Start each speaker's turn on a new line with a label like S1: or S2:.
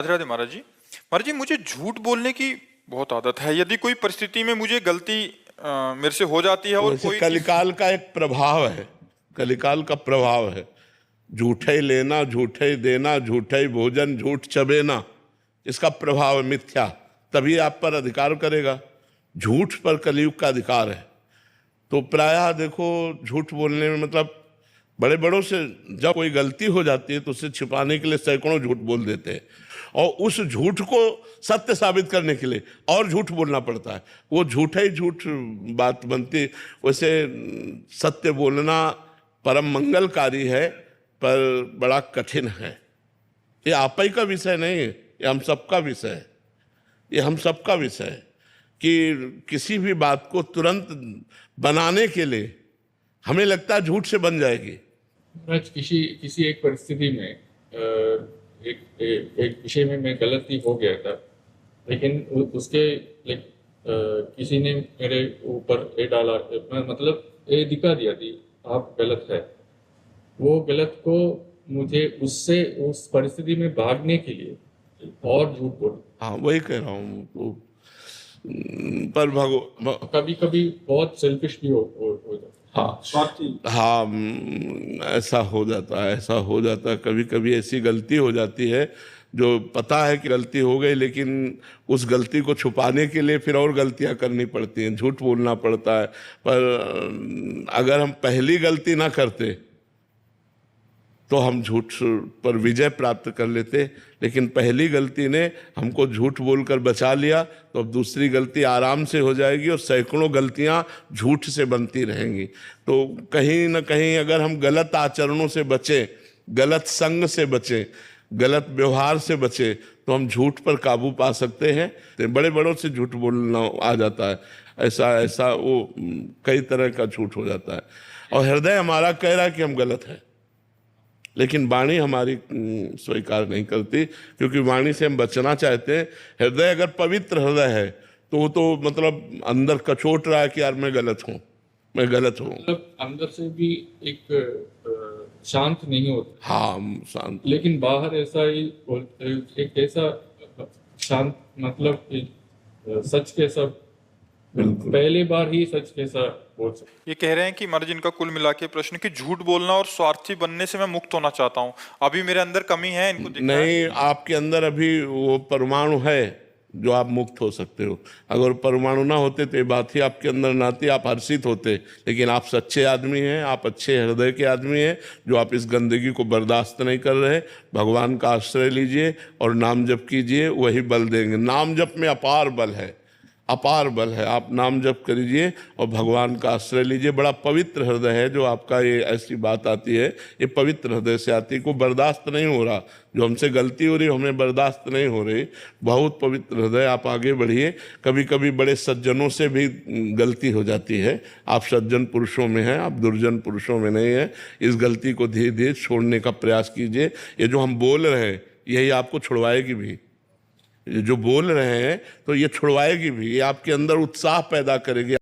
S1: राधे राधे महाराज जी। महाराज जी, मुझे झूठ बोलने की बहुत आदत है। यदि कोई परिस्थिति में मुझे गलती मेरे से हो जाती है और
S2: वैसे
S1: कोई
S2: कलिकाल का एक प्रभाव है, कलिकाल का प्रभाव है। झूठे ही लेना, झूठे ही देना, झूठे ही भोजन, झूठ चबेना, इसका प्रभाव है मिथ्या। तभी आप पर अधिकार करेगा। झूठ पर कलयुग का अधिकार है। तो प्रायः देखो, झूठ बोलने में मतलब बड़े बड़ों से जब कोई गलती हो जाती है तो उसे छिपाने के लिए सैकड़ों झूठ बोल देते हैं, और उस झूठ को सत्य साबित करने के लिए और झूठ बोलना पड़ता है। वो झूठा ही झूठ बात बनती। वैसे सत्य बोलना परम मंगलकारी है, पर बड़ा कठिन है। ये आप ही का विषय नहीं है, ये हम सबका विषय है। ये हम सबका विषय है कि किसी भी बात को तुरंत बनाने के लिए हमें लगता है झूठ से बन जाएगी।
S3: किसी एक परिस्थिति में एक विषय में मैं गलती हो गया था, लेकिन उसके किसी ने मेरे ऊपर ये डाला, मतलब ये दिखा दिया थी आप गलत है। वो गलत को मुझे उससे उस परिस्थिति में भागने के लिए और झूठ बोल।
S2: हाँ, वही कह रहा हूँ। तो पर
S3: कभी कभी बहुत सेल्फिश भी हो जाता है।
S2: हाँ, ऐसा हो जाता है, ऐसा हो जाता है। कभी कभी ऐसी गलती हो जाती है जो पता है कि गलती हो गई, लेकिन उस गलती को छुपाने के लिए फिर और गलतियां करनी पड़ती हैं, झूठ बोलना पड़ता है। पर अगर हम पहली गलती ना करते तो हम झूठ पर विजय प्राप्त कर लेते, लेकिन पहली गलती ने हमको झूठ बोलकर बचा लिया, तो अब दूसरी गलती आराम से हो जाएगी और सैकड़ों गलतियां झूठ से बनती रहेंगी। तो कहीं ना कहीं अगर हम गलत आचरणों से बचें, गलत संग से बचें, गलत व्यवहार से बचें, तो हम झूठ पर काबू पा सकते हैं। तो बड़े बड़ों से झूठ बोलना आ जाता है, ऐसा ऐसा वो कई तरह का झूठ हो जाता है। और हृदय हमारा कह रहा है कि हम गलत हैं, लेकिन वाणी हमारी स्वीकार नहीं करती, क्योंकि वाणी से हम बचना चाहते हैं। हृदय अगर पवित्र हृदय है तो वो तो मतलब अंदर कचोट रहा है कि यार मैं गलत हूँ, मैं गलत हूँ।
S3: मतलब अंदर से भी एक शांत नहीं होता।
S2: हाँ, शांत।
S3: लेकिन बाहर ऐसा ही एक ऐसा शांत, मतलब सच कैसा, पहली बार ही सच कैसा बोल सकते।
S1: ये कह रहे हैं कि महाराज, इनका कुल मिला के प्रश्न कि झूठ बोलना और स्वार्थी बनने से मैं मुक्त होना चाहता हूँ। अभी मेरे अंदर कमी है, इनको दिख रहा है।
S2: नहीं, आपके अंदर अभी वो परमाणु है जो आप मुक्त हो सकते हो। अगर परमाणु ना होते तो ये बात ही आपके अंदर ना आती, आप हर्षित होते। लेकिन आप सच्चे आदमी हैं, आप अच्छे हृदय के आदमी हैं, जो आप इस गंदगी को बर्दाश्त नहीं कर रहे। भगवान का आश्रय लीजिए और नाम जप कीजिए, वही बल देंगे। नाम जप में अपार बल है, अपार बल है। आप नाम जप करिए और भगवान का आश्रय लीजिए। बड़ा पवित्र हृदय है जो आपका, ये ऐसी बात आती है, ये पवित्र हृदय से आती है। को बर्दाश्त नहीं हो रहा, जो हमसे गलती हो रही हमें बर्दाश्त नहीं हो रही। बहुत पवित्र हृदय, आप आगे बढ़िए। कभी कभी बड़े सज्जनों से भी गलती हो जाती है। आप सज्जन पुरुषों में हैं, आप दुर्जन पुरुषों में नहीं हैं। इस गलती को धीरे धीरे छोड़ने का प्रयास कीजिए। ये जो हम बोल रहे हैं यही आपको छुड़वाएगी भी। जो बोल रहे हैं तो ये छुड़वाएगी भी, ये आपके अंदर उत्साह पैदा करेगी।